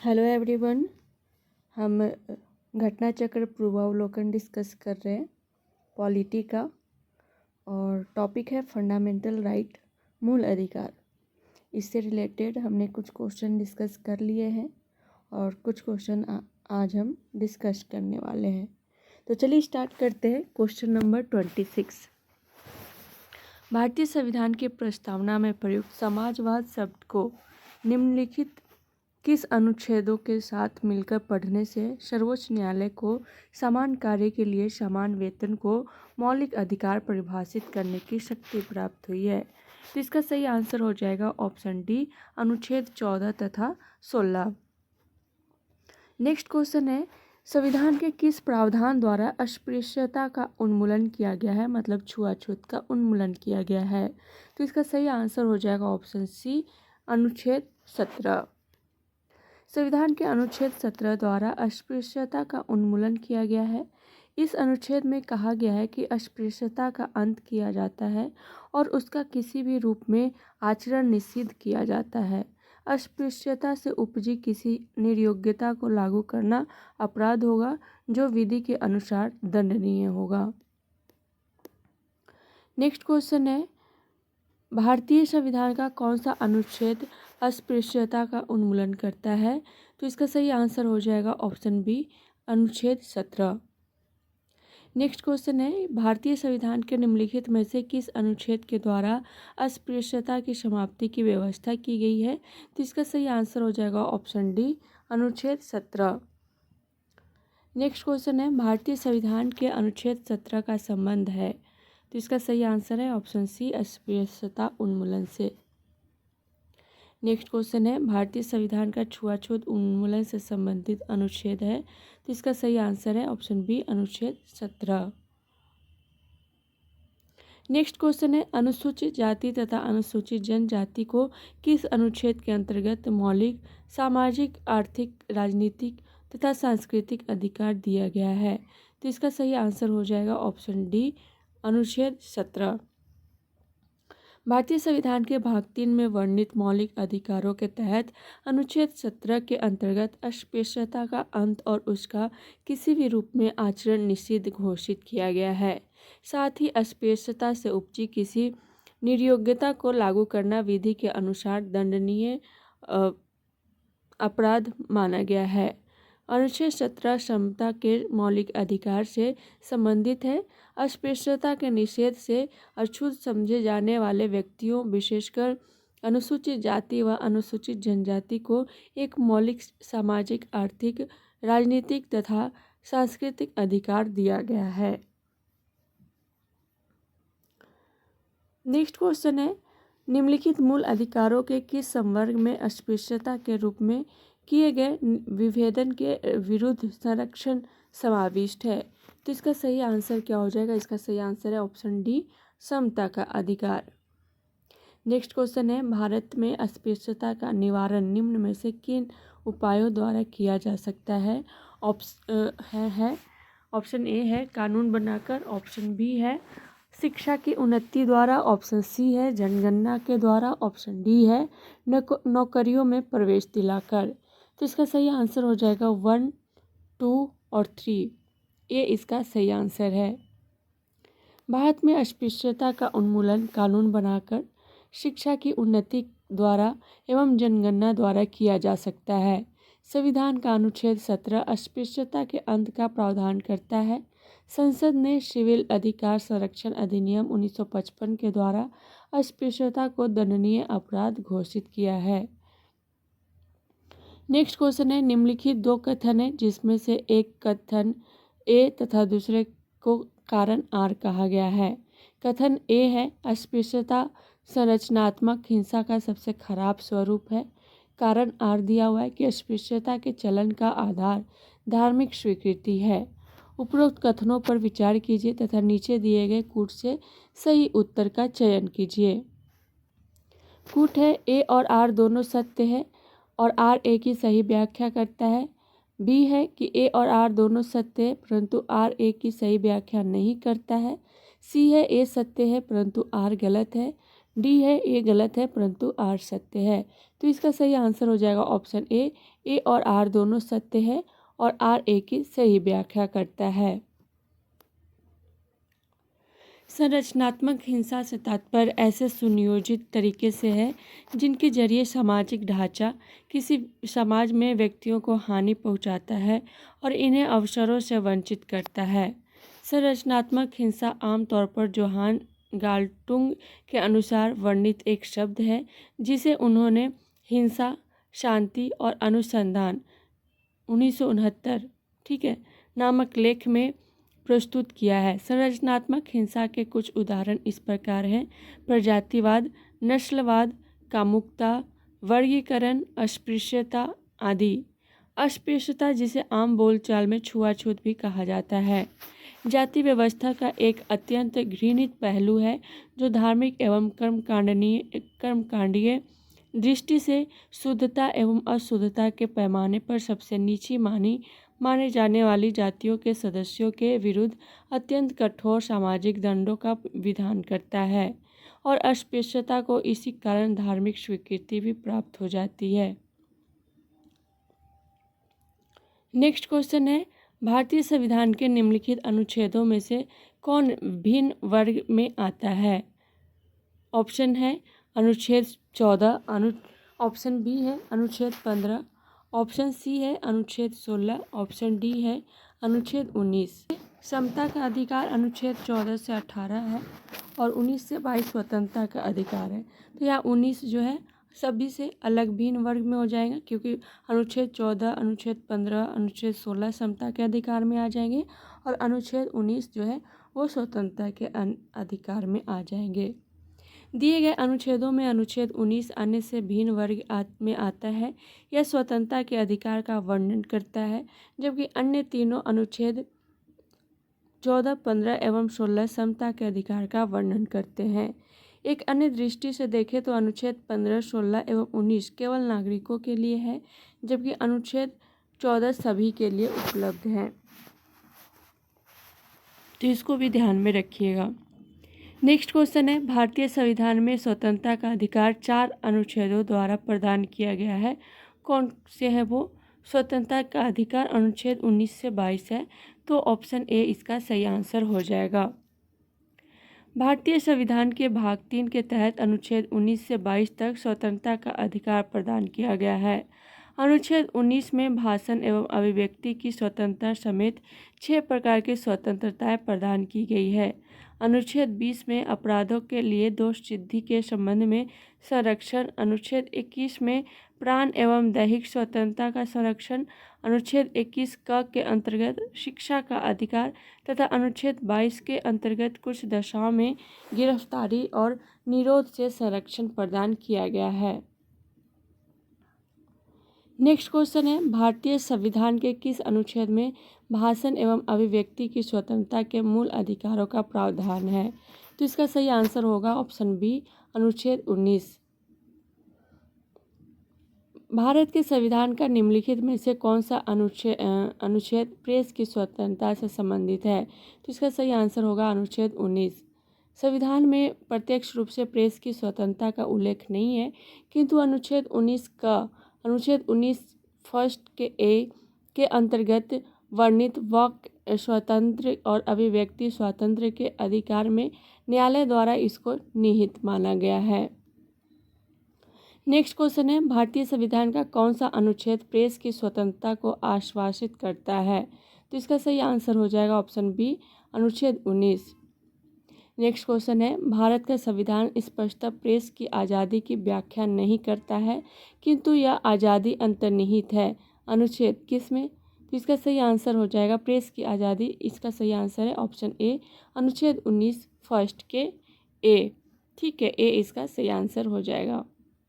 Hello everyone. हम घटना चक्र पूर्वावलोकन डिस्कस कर रहे हैं पॉलिटी का, और टॉपिक है फंडामेंटल राइट, मूल अधिकार। इससे रिलेटेड हमने कुछ क्वेश्चन डिस्कस कर लिए हैं और कुछ क्वेश्चन आज हम डिस्कस करने वाले हैं। तो चलिए स्टार्ट करते हैं। Question number 26। भारतीय संविधान की प्रस्तावना में प्रयुक्त समाजवाद शब्द को निम्नलिखित किस अनुच्छेदों के साथ मिलकर पढ़ने से सर्वोच्च न्यायालय को समान कार्य के लिए समान वेतन को मौलिक अधिकार परिभाषित करने की शक्ति प्राप्त हुई है? तो इसका सही आंसर हो जाएगा ऑप्शन डी, अनुच्छेद 14 तथा 16। नेक्स्ट क्वेश्चन है, संविधान के किस प्रावधान द्वारा अस्पृश्यता का उन्मूलन किया गया है, मतलब छुआछूत का उन्मूलन किया गया है? तो इसका सही आंसर हो जाएगा ऑप्शन सी, अनुच्छेद 17। संविधान के अनुच्छेद 17 द्वारा अस्पृश्यता का उन्मूलन किया गया है। इस अनुच्छेद में कहा गया है कि अस्पृश्यता का अंत किया जाता है और उसका किसी भी रूप में आचरण निषिद्ध किया जाता है। अस्पृश्यता से उपजी किसी निर्योग्यता को लागू करना अपराध होगा जो विधि के अनुसार दंडनीय होगा। नेक्स्ट क्वेश्चन है, भारतीय संविधान का कौन सा अनुच्छेद अस्पृश्यता का उन्मूलन करता है? तो इसका सही आंसर हो जाएगा ऑप्शन बी, अनुच्छेद 17। नेक्स्ट क्वेश्चन है, भारतीय संविधान के निम्नलिखित में से किस अनुच्छेद के द्वारा अस्पृश्यता की समाप्ति की व्यवस्था की गई है? तो इसका सही आंसर हो जाएगा ऑप्शन डी, अनुच्छेद 17। नेक्स्ट क्वेश्चन है, भारतीय संविधान के अनुच्छेद 17 का संबंध है? तो इसका सही आंसर है ऑप्शन सी, अस्पृश्यता उन्मूलन से। नेक्स्ट क्वेश्चन है, भारतीय संविधान का छुआछूत उन्मूलन से संबंधित अनुच्छेद है? तो इसका सही आंसर है ऑप्शन बी, अनुच्छेद 17। नेक्स्ट क्वेश्चन है, अनुसूचित जाति तथा अनुसूचित जनजाति को किस अनुच्छेद के अंतर्गत मौलिक सामाजिक, आर्थिक, राजनीतिक तथा सांस्कृतिक अधिकार दिया गया है? तो इसका सही आंसर हो जाएगा ऑप्शन डी, अनुच्छेद 17। भारतीय संविधान के भाग 3 में वर्णित मौलिक अधिकारों के तहत अनुच्छेद 17 के अंतर्गत अस्पृश्यता का अंत और उसका किसी भी रूप में आचरण निषिद्ध घोषित किया गया है। साथ ही अस्पृश्यता से उपजी किसी निर्योग्यता को लागू करना विधि के अनुसार दंडनीय अपराध माना गया है। अनुच्छेद 17 समता के मौलिक अधिकार से संबंधित है। अस्पृश्यता के निषेध से अछूत समझे जाने वाले व्यक्तियों, विशेषकर अनुसूचित जाति व अनुसूचित जनजाति को एक मौलिक सामाजिक, आर्थिक, राजनीतिक तथा सांस्कृतिक अधिकार दिया गया है। नेक्स्ट क्वेश्चन है, निम्नलिखित मूल अधिकारों के किस संवर्ग में अस्पृश्यता के रूप में किए गए विभेदन के विरुद्ध संरक्षण समाविष्ट है? तो इसका सही आंसर क्या हो जाएगा? इसका सही आंसर है ऑप्शन डी, समता का अधिकार। नेक्स्ट क्वेश्चन है, भारत में अस्पृश्यता का निवारण निम्न में से किन उपायों द्वारा किया जा सकता है? ऑप्शन ए है कानून बनाकर, ऑप्शन बी है शिक्षा की उन्नति द्वारा, ऑप्शन सी है जनगणना के द्वारा, ऑप्शन डी है नौकरियों में प्रवेश दिलाकर। तो इसका सही आंसर हो जाएगा 1, 2 और 3। ये इसका सही आंसर है। भारत में अस्पृश्यता का उन्मूलन कानून बनाकर, शिक्षा की उन्नति द्वारा एवं जनगणना द्वारा किया जा सकता है। संविधान का अनुच्छेद 17 अस्पृश्यता के अंत का प्रावधान करता है। संसद ने सिविल अधिकार संरक्षण अधिनियम 1955 के द्वारा अस्पृश्यता को दंडनीय अपराध घोषित किया है। नेक्स्ट क्वेश्चन है, निम्नलिखित दो कथन है जिसमें से एक कथन ए तथा दूसरे को कारण आर कहा गया है। कथन ए है, अस्पृश्यता संरचनात्मक हिंसा का सबसे खराब स्वरूप है। कारण आर दिया हुआ है कि अस्पृश्यता के चलन का आधार धार्मिक स्वीकृति है। उपरोक्त कथनों पर विचार कीजिए तथा नीचे दिए गए कूट से सही उत्तर का चयन कीजिए। कूट है, ए और आर दोनों सत्य है और आर ए की सही व्याख्या करता है। बी है कि ए और आर दोनों सत्य है परंतु आर ए की सही व्याख्या नहीं करता है। सी है, ए सत्य है परंतु आर गलत है। डी है ए गलत है परंतु आर सत्य है। तो इसका सही आंसर हो जाएगा ऑप्शन ए और आर दोनों सत्य है और आर ए की सही व्याख्या करता है। संरचनात्मक हिंसा से तात्पर्य ऐसे सुनियोजित तरीके से है जिनके जरिए सामाजिक ढांचा किसी समाज में व्यक्तियों को हानि पहुंचाता है और इन्हें अवसरों से वंचित करता है। संरचनात्मक हिंसा आमतौर पर जोहान गाल्टुंग के अनुसार वर्णित एक शब्द है जिसे उन्होंने हिंसा, शांति और अनुसंधान 1969 ठीक है नामक लेख में प्रस्तुत किया है। संरचनात्मक हिंसा के कुछ उदाहरण इस प्रकार हैं: प्रजातिवाद, नस्लवाद, कामुकता, वर्गीकरण, अस्पृश्यता आदि। अस्पृश्यता, जिसे आम बोलचाल में छुआछूत भी कहा जाता है, जाति व्यवस्था का एक अत्यंत घृणित पहलू है जो धार्मिक एवं कर्मकांडीय दृष्टि से शुद्धता एवं अशुद्धता के पैमाने पर सबसे नीची माने जाने वाली जातियों के सदस्यों के विरुद्ध अत्यंत कठोर सामाजिक दंडों का विधान करता है और अस्पृश्यता को इसी कारण धार्मिक स्वीकृति भी प्राप्त हो जाती है। नेक्स्ट क्वेश्चन है, भारतीय संविधान के निम्नलिखित अनुच्छेदों में से कौन भिन्न वर्ग में आता है? ऑप्शन है अनुच्छेद 14, ऑप्शन बी है अनुच्छेद 15, ऑप्शन सी है अनुच्छेद 16, ऑप्शन डी है अनुच्छेद 19। समता का अधिकार अनुच्छेद 14 से 18 है और 19 से 22 स्वतंत्रता का अधिकार है। तो यहाँ 19 जो है सभी से अलग भिन्न वर्ग में हो जाएगा क्योंकि अनुच्छेद 14, अनुच्छेद 15, अनुच्छेद 16 समता के अधिकार में आ जाएंगे और अनुच्छेद 19 जो है वो स्वतंत्रता के अधिकार में आ जाएंगे। दिए गए अनुच्छेदों में अनुच्छेद 19 अन्य से भिन्न वर्ग में आता है। यह स्वतंत्रता के अधिकार का वर्णन करता है, जबकि अन्य तीनों अनुच्छेद 14, 15 एवं 16 समता के अधिकार का वर्णन करते हैं। एक अन्य दृष्टि से देखें तो अनुच्छेद 15, 16 एवं 19 केवल नागरिकों के लिए है, जबकि अनुच्छेद 14 सभी के लिए उपलब्ध है। तो इसको भी ध्यान में रखिएगा। नेक्स्ट क्वेश्चन है, भारतीय संविधान में स्वतंत्रता का अधिकार 4 अनुच्छेदों द्वारा प्रदान किया गया है। कौन से है वो? स्वतंत्रता का अधिकार अनुच्छेद 19 से 22 है, तो ऑप्शन ए इसका सही आंसर हो जाएगा। भारतीय संविधान के भाग 3 के तहत अनुच्छेद 19 से 22 तक स्वतंत्रता का अधिकार प्रदान किया गया है। अनुच्छेद 19 में भाषण एवं अभिव्यक्ति की स्वतंत्रता समेत 6 प्रकार की स्वतंत्रताएं प्रदान की गई है। अनुच्छेद 20 में अपराधों के लिए दोष सिद्धि के संबंध में संरक्षण, अनुच्छेद 21 में प्राण एवं दैहिक स्वतंत्रता का संरक्षण, अनुच्छेद 21 क के अंतर्गत शिक्षा का अधिकार तथा अनुच्छेद 22 के अंतर्गत कुछ दशाओं में गिरफ्तारी और निरोध से संरक्षण प्रदान किया गया है। नेक्स्ट क्वेश्चन है, भारतीय संविधान के किस अनुच्छेद में भाषण एवं अभिव्यक्ति की स्वतंत्रता के मूल अधिकारों का प्रावधान है? तो इसका सही आंसर होगा ऑप्शन बी अनुच्छेद 19। भारत के संविधान का निम्नलिखित में से कौन सा अनुच्छेद प्रेस की स्वतंत्रता से संबंधित है? तो इसका सही आंसर होगा अनुच्छेद 19। संविधान में प्रत्यक्ष रूप से प्रेस की स्वतंत्रता का उल्लेख नहीं है, किंतु अनुच्छेद 19 फर्स्ट के ए के अंतर्गत वर्णित वाक् स्वतंत्र और अभिव्यक्ति स्वातंत्र्य के अधिकार में न्यायालय द्वारा इसको निहित माना गया है। नेक्स्ट क्वेश्चन है, भारतीय संविधान का कौन सा अनुच्छेद प्रेस की स्वतंत्रता को आश्वासित करता है? तो इसका सही आंसर हो जाएगा ऑप्शन बी अनुच्छेद 19। नेक्स्ट क्वेश्चन है, भारत का संविधान स्पष्टतः प्रेस की आज़ादी की व्याख्या नहीं करता है, किंतु यह आज़ादी अंतर्निहित है। अनुच्छेद किस में? तो इसका सही आंसर हो जाएगा प्रेस की आज़ादी। इसका सही आंसर है ऑप्शन ए अनुच्छेद 19 फर्स्ट के ए। ठीक है, ए इसका सही आंसर हो जाएगा।